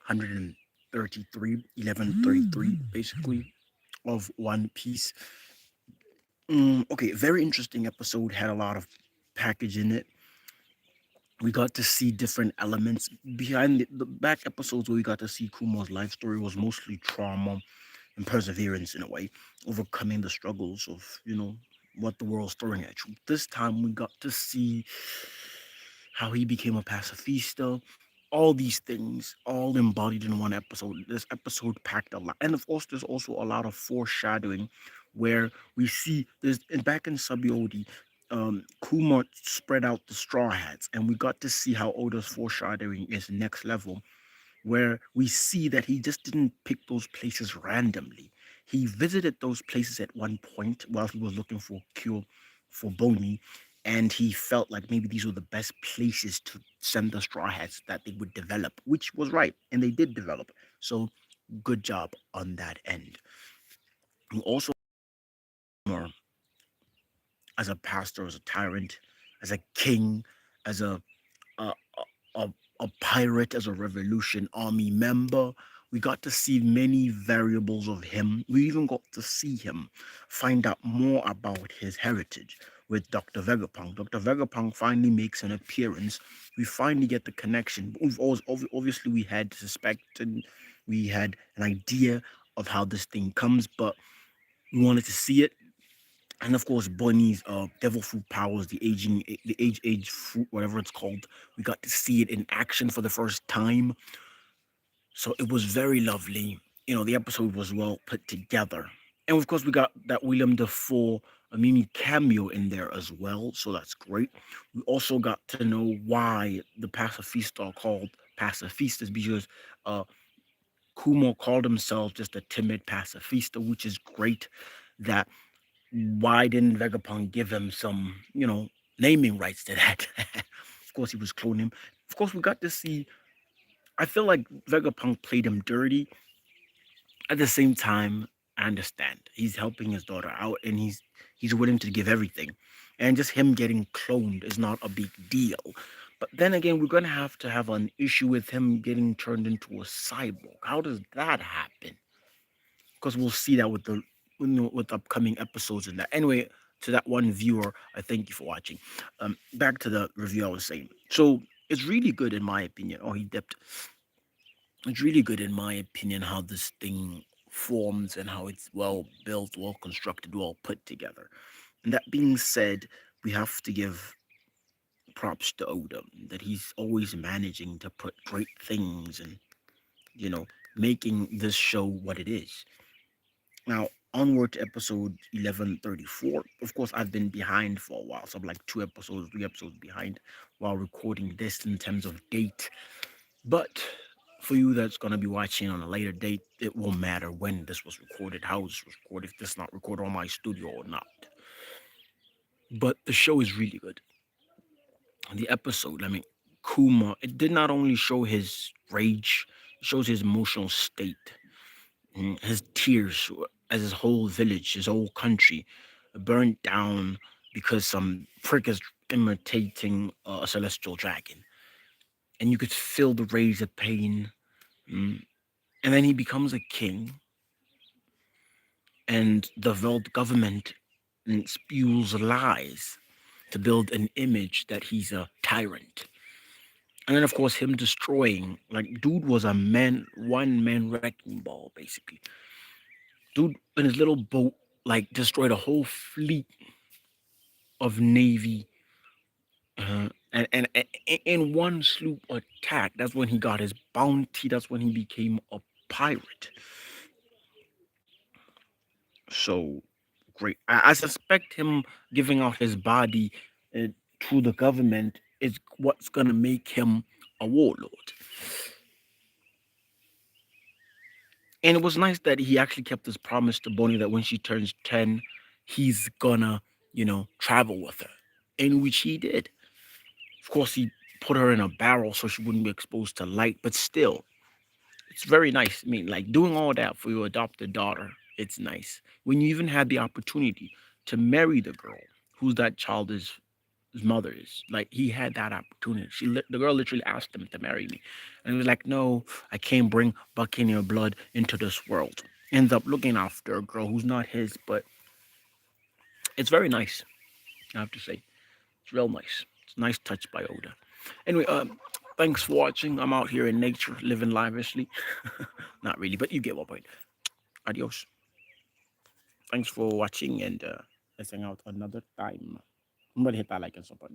133, 1133, basically, of One Piece. Okay, very interesting episode. Had a lot of package in it. We got to see different elements behind the back episodes where we got to see Kuma's life story was mostly trauma and perseverance in a way, overcoming the struggles of, what the world's throwing at you. This time we got to see how he became a pacifista, all these things, all embodied in one episode. This episode packed a lot. And of course, there's also a lot of foreshadowing where we see there's and back in Sabiodi, Kumar spread out the straw hats, and we got to see how Oda's foreshadowing is next level, where we see that he just didn't pick those places randomly. He visited those places at one point while he was looking for a cure for Boni, and he felt like maybe these were the best places to send the Straw Hats that they would develop, which was right, and they did develop. So, good job on that end. We also more as a pastor, as a tyrant, as a king, as a, a, a pirate, as a revolution army member. We got to see many variables of him. We even got to see him find out more about his heritage with Dr. Vegapunk. Dr. Vegapunk finally makes an appearance. We finally get the connection. We've always, obviously, we had suspected, we had an idea of how this thing comes, but we wanted to see it. And of course, Bonnie's devil fruit powers, the age fruit, whatever it's called. We got to see it in action for the first time, so it was very lovely. The episode was well put together, and of course, we got that William Dafoe a Mimi cameo in there as well, so that's great. We also got to know why the Pacifista are called Pacifistas because uh, Kumo called himself just a timid pacifista, which is great. That why didn't Vegapunk give him some, naming rights to that? Of course, he was cloning him. Of course, we got to see. I feel like Vegapunk played him dirty. At the same time, I understand he's helping his daughter out, and he's willing to give everything. And just him getting cloned is not a big deal. But then again, we're gonna have to have an issue with him getting turned into a cyborg. How does that happen? Because we'll see that with upcoming episodes and that. Anyway, to that one viewer, I thank you for watching. Back to the review I was saying. So it's really good in my opinion. Oh, he dipped. It's really good in my opinion how this thing forms and how it's well built, well constructed, well put together. And that being said, we have to give props to Oda that he's always managing to put great things and you know making this show what it is. Now, onward to episode 1134. Of course, I've been behind for a while, so I'm like 2 episodes, 3 episodes behind while recording this in terms of date. But for you that's going to be watching on a later date, it won't matter when this was recorded, how this was recorded, if this is not recorded on my studio or not. But the show is really good. The episode, I mean, Kuma, it did not only show his rage, it shows his emotional state. His tears as his whole village, his whole country burned down because some prick is imitating a celestial dragon. And you could feel the rage of pain. mm, And then he becomes a king, and the world government spews lies to build an image that he's a tyrant. And then, of course, him destroying, like, dude was a one man wrecking ball, basically. Dude, in his little boat, like, destroyed a whole fleet of navy, and in one sloop attack. That's when he got his bounty. That's when he became a pirate. So great. I suspect him giving out his body uh, to the government is what's gonna make him a warlord. And it was nice that he actually kept his promise to Bonnie that when she turns 10, he's gonna, travel with her, in which he did. Of course, he put her in a barrel so she wouldn't be exposed to light, but still, it's very nice. I mean, like doing all that for your adopted daughter, it's nice. When you even had the opportunity to marry the girl whose that child is mother is. Like he had that opportunity. The girl literally asked him to marry me, and he was like, "No, I can't bring Buccaneer blood into this world." Ends up looking after a girl who's not his, but it's very nice. I have to say, it's real nice. It's a nice touch by Oda. Anyway, thanks for watching. I'm out here in nature, living lavishly. Not really, but you get my point. Adios. Thanks for watching, and let's hang out another time. I'm gonna hit that like and support.